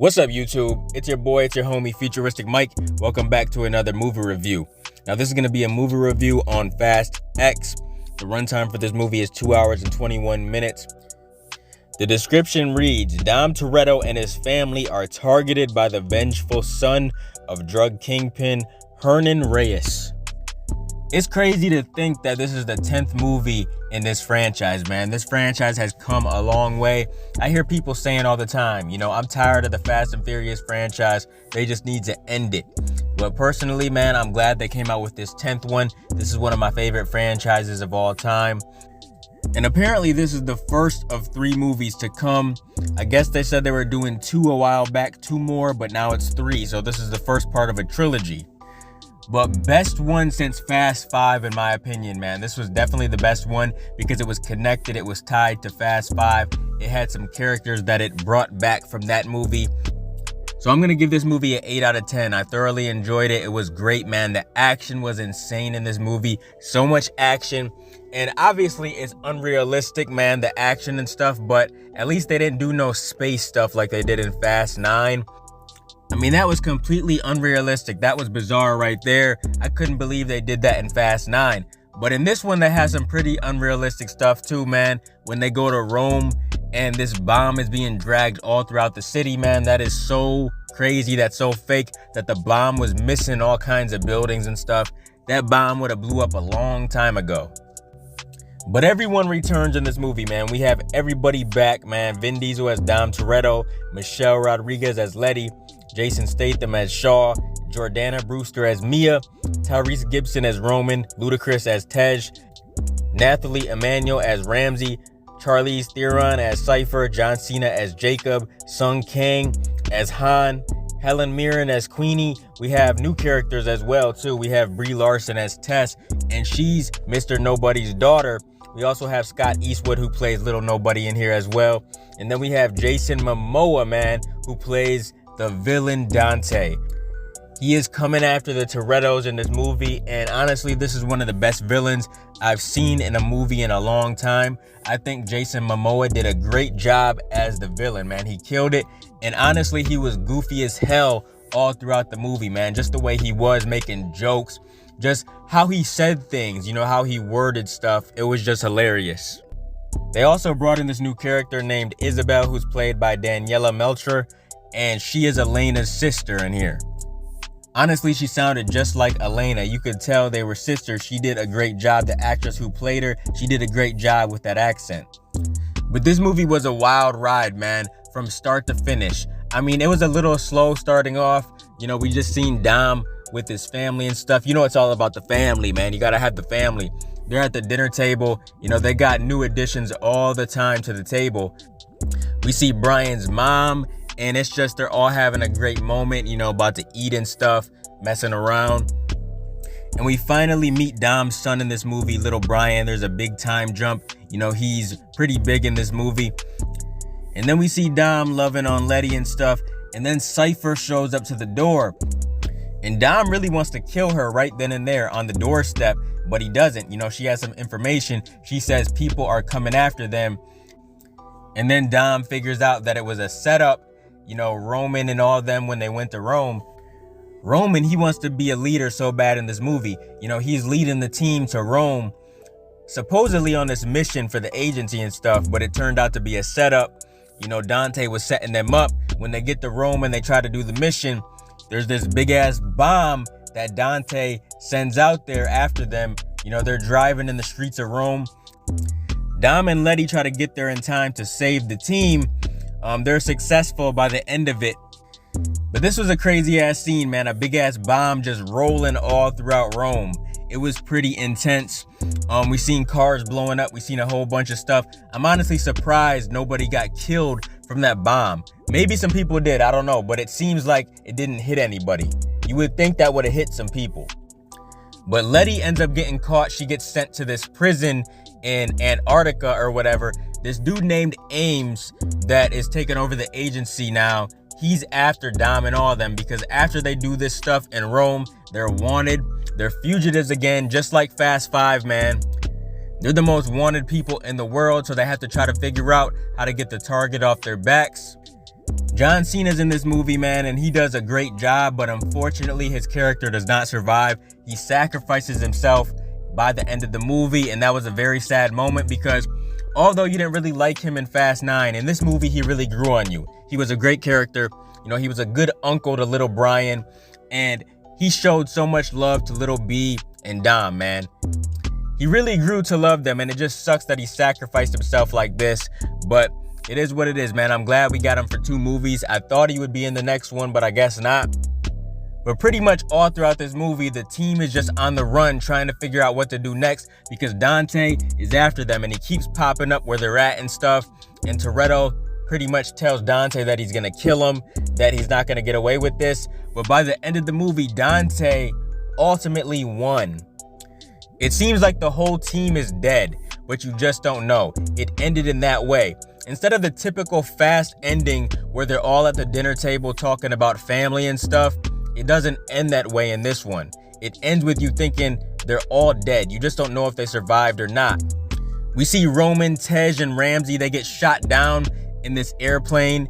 What's up, YouTube? It's your boy, it's your homie, Futuristic Mike. Welcome back to another movie review. Now, this is going to be a movie review on Fast X. The runtime for this movie is 2 hours and 21 minutes. The description reads, Dom Toretto and his family are targeted by the vengeful son of drug kingpin Hernan Reyes. It's crazy to think that this is the 10th movie in this franchise, man. This franchise has come a long way. I hear people saying all the time, I'm tired of the Fast and Furious franchise. They just need to end it. But personally, man, I'm glad they came out with this 10th one. This is one of my favorite franchises of all time. And apparently this is the first of 3 movies to come. I guess they said they were doing 2 a while back, 2 more, but now it's 3. So this is the first part of a trilogy. But best one since Fast 5, in my opinion, man. This was definitely the best one because it was connected. It was tied to Fast 5. It had some characters that it brought back from that movie. So I'm going to give this movie an 8 out of 10. I thoroughly enjoyed it. It was great, man. The action was insane in this movie. So much action. And obviously, it's unrealistic, man, the action and stuff. But at least they didn't do no space stuff like they did in Fast 9. I mean, that was completely unrealistic. That was bizarre right there. I couldn't believe they did that in Fast 9. But in this one, they has some pretty unrealistic stuff too, man. When they go to Rome and this bomb is being dragged all throughout the city, man, that is so crazy. That's so fake that the bomb was missing all kinds of buildings and stuff. That bomb would have blew up a long time ago. But everyone returns in this movie, man. We have everybody back, man. Vin Diesel as Dom Toretto, Michelle Rodriguez as Letty, Jason Statham as Shaw, Jordana Brewster as Mia, Tyrese Gibson as Roman, Ludacris as Tej, Nathalie Emmanuel as Ramsey, Charlize Theron as Cypher, John Cena as Jacob, Sung Kang as Han, Helen Mirren as Queenie. We have new characters as well, too. We have Brie Larson as Tess, and she's Mr. Nobody's daughter. We also have Scott Eastwood, who plays Little Nobody in here as well. And then we have Jason Momoa, man, who plays the villain Dante. He is coming after the Torettos in this movie, and honestly, this is one of the best villains I've seen in a movie in a long time. I think Jason Momoa did a great job as the villain, man. He killed it, and honestly, he was goofy as hell all throughout the movie, man. Just the way he was making jokes, just how he said things, how he worded stuff. It was just hilarious. They also brought in this new character named Isabel, who's played by Daniela Melchior, and she is Elena's sister in here. Honestly, she sounded just like Elena. You could tell they were sisters. She did a great job. The actress who played her, she did a great job with that accent. But this movie was a wild ride, man, from start to finish. I mean, it was a little slow starting off. We just seen Dom with his family and stuff. It's all about the family, man. You gotta have the family. They're at the dinner table. They got new additions all the time to the table. We see Brian's mom, and it's just they're all having a great moment, about to eat and stuff, messing around. And we finally meet Dom's son in this movie, little Brian. There's a big time jump. He's pretty big in this movie. And then we see Dom loving on Letty and stuff. And then Cypher shows up to the door. And Dom really wants to kill her right then and there on the doorstep, but he doesn't. She has some information. She says people are coming after them. And then Dom figures out that it was a setup. Roman and all them when they went to Rome. Roman, he wants to be a leader so bad in this movie. He's leading the team to Rome, supposedly on this mission for the agency and stuff, but it turned out to be a setup. Dante was setting them up. When they get to Rome and they try to do the mission, there's this big ass bomb that Dante sends out there after them. They're driving in the streets of Rome. Dom and Letty try to get there in time to save the team. They're successful by the end of it. But this was a crazy ass scene, man. A big ass bomb just rolling all throughout Rome. It was pretty intense. We seen cars blowing up. We seen a whole bunch of stuff. I'm honestly surprised nobody got killed from that bomb. Maybe some people did, I don't know. But it seems like it didn't hit anybody. You would think that would have hit some people. But Letty ends up getting caught. She gets sent to this prison in Antarctica or whatever. This dude named Ames that is taking over the agency now, he's after Dom and all of them because after they do this stuff in Rome, they're wanted. They're fugitives again, just like Fast 5, man. They're the most wanted people in the world, so they have to try to figure out how to get the target off their backs. John Cena's in this movie, man, and he does a great job, but unfortunately his character does not survive. He sacrifices himself by the end of the movie, and that was a very sad moment because although you didn't really like him in Fast 9, in this movie he really grew on you. He was a great character. You know, he was a good uncle to little Brian, and he showed so much love to little B and Dom, man. He really grew to love them, and it just sucks that he sacrificed himself like this, but it is what it is, man. I'm glad we got him for 2 movies. I thought he would be in the next one, but I guess not. But pretty much all throughout this movie, the team is just on the run trying to figure out what to do next because Dante is after them and he keeps popping up where they're at and stuff. And Toretto pretty much tells Dante that he's gonna kill him, that he's not gonna get away with this. But by the end of the movie, Dante ultimately won. It seems like the whole team is dead, but you just don't know. It ended in that way. Instead of the typical fast ending where they're all at the dinner table talking about family and stuff, it doesn't end that way in this one. It ends with you thinking they're all dead. You just don't know if they survived or not. We see Roman, Tej, and Ramsey, they get shot down in this airplane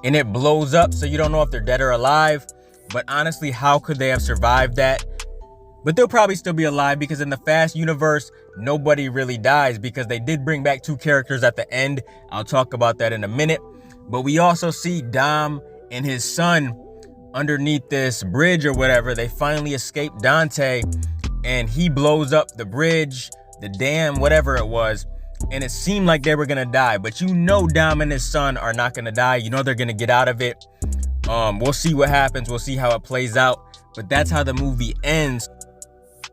and it blows up, so you don't know if they're dead or alive. But honestly, how could they have survived that? But they'll probably still be alive because in the Fast universe, nobody really dies because they did bring back 2 characters at the end. I'll talk about that in a minute. But we also see Dom and his son underneath this bridge or whatever. They finally escape Dante and he blows up the bridge, the dam, whatever it was. And it seemed like they were gonna die, but you know Dom and his son are not gonna die. You know they're gonna get out of it. We'll see what happens. We'll see how it plays out. But that's how the movie ends.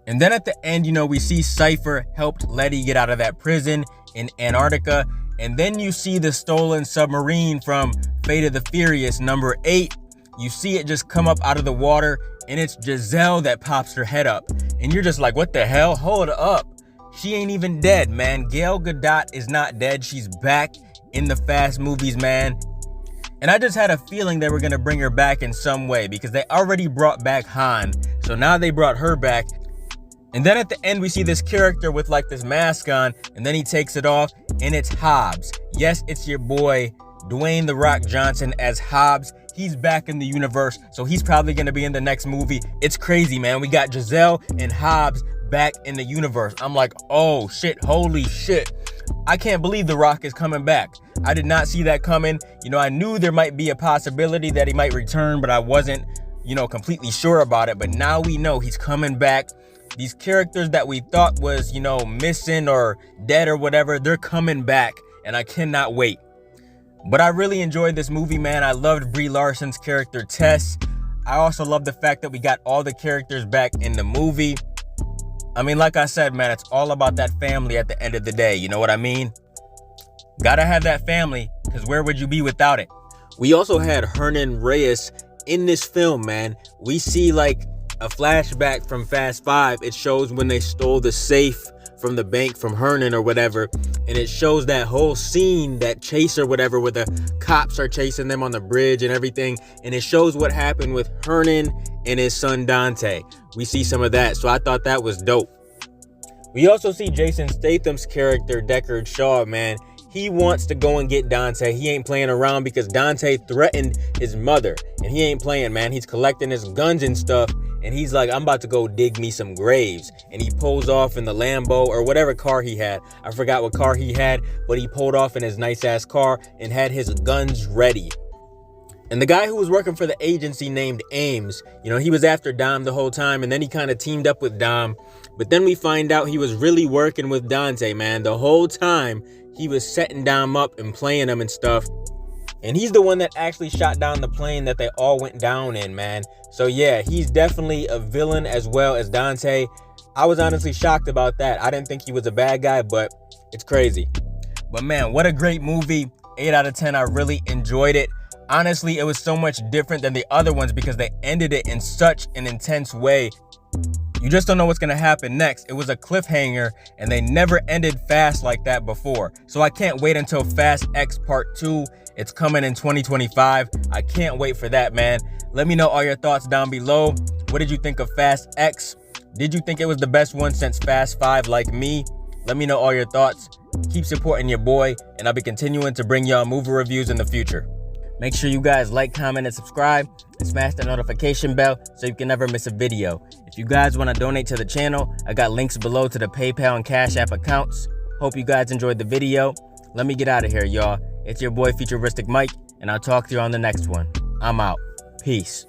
And then at the end, you know, we see Cypher helped Letty get out of that prison in Antarctica. And then you see the stolen submarine from Fate of the Furious number 8. You see it just come up out of the water, and it's Giselle that pops her head up. And you're just like, what the hell? Hold up. She ain't even dead, man. Gal Gadot is not dead. She's back in the Fast movies, man. And I just had a feeling they were going to bring her back in some way because they already brought back Han. So now they brought her back. And then at the end, we see this character with like this mask on, and then he takes it off, and it's Hobbs. Yes, it's your boy, Dwayne "The Rock" Johnson as Hobbs. He's back in the universe, so he's probably gonna be in the next movie. It's crazy, man. We got Giselle and Hobbs back in the universe. I'm like, oh shit, holy shit. I can't believe The Rock is coming back. I did not see that coming. You know, I knew there might be a possibility that he might return, but I wasn't, you know, completely sure about it. But now we know he's coming back. These characters that we thought was, you know, missing or dead or whatever, they're coming back, and I cannot wait. But I really enjoyed this movie, man. I loved Brie Larson's character, Tess. I also love the fact that we got all the characters back in the movie. I mean, like I said, man, it's all about that family at the end of the day. You know what I mean? Gotta have that family, because where would you be without it? We also had Hernan Reyes in this film, man. We see, like, a flashback from Fast 5. It shows when they stole the safe from the bank from Hernan or whatever, and it shows that whole scene, that chase or whatever, where the cops are chasing them on the bridge and everything, and it shows what happened with Hernan and his son Dante. We see some of that, so I thought that was dope. We also see Jason Statham's character, Deckard Shaw, man. He wants to go and get Dante. He ain't playing around because Dante threatened his mother, and he ain't playing, man. He's collecting his guns and stuff, and he's like, I'm about to go dig me some graves. And he pulls off in the Lambo or whatever car he had. I forgot what car he had, but he pulled off in his nice ass car and had his guns ready. And the guy who was working for the agency named Ames, you know, he was after Dom the whole time, and then he kind of teamed up with Dom. But then we find out he was really working with Dante, man. The whole time he was setting Dom up and playing him and stuff. And he's the one that actually shot down the plane that they all went down in, man. So yeah, he's definitely a villain as well as Dante. I was honestly shocked about that. I didn't think he was a bad guy, but it's crazy. But man, what a great movie. 8 out of 10. I really enjoyed it. Honestly, it was so much different than the other ones because they ended it in such an intense way. You just don't know what's gonna happen next. It was a cliffhanger, and they never ended Fast like that before. So I can't wait until Fast X Part 2. It's coming in 2025. I can't wait for that, man. Let me know all your thoughts down below. What did you think of Fast X? Did you think it was the best one since Fast 5 like me? Let me know all your thoughts. Keep supporting your boy, and I'll be continuing to bring y'all movie reviews in the future. Make sure you guys like, comment, and subscribe, and smash the notification bell so you can never miss a video. If you guys want to donate to the channel, I got links below to the PayPal and Cash App accounts. Hope you guys enjoyed the video. Let me get out of here, y'all. It's your boy, Futuristic Mike, and I'll talk to you on the next one. I'm out. Peace.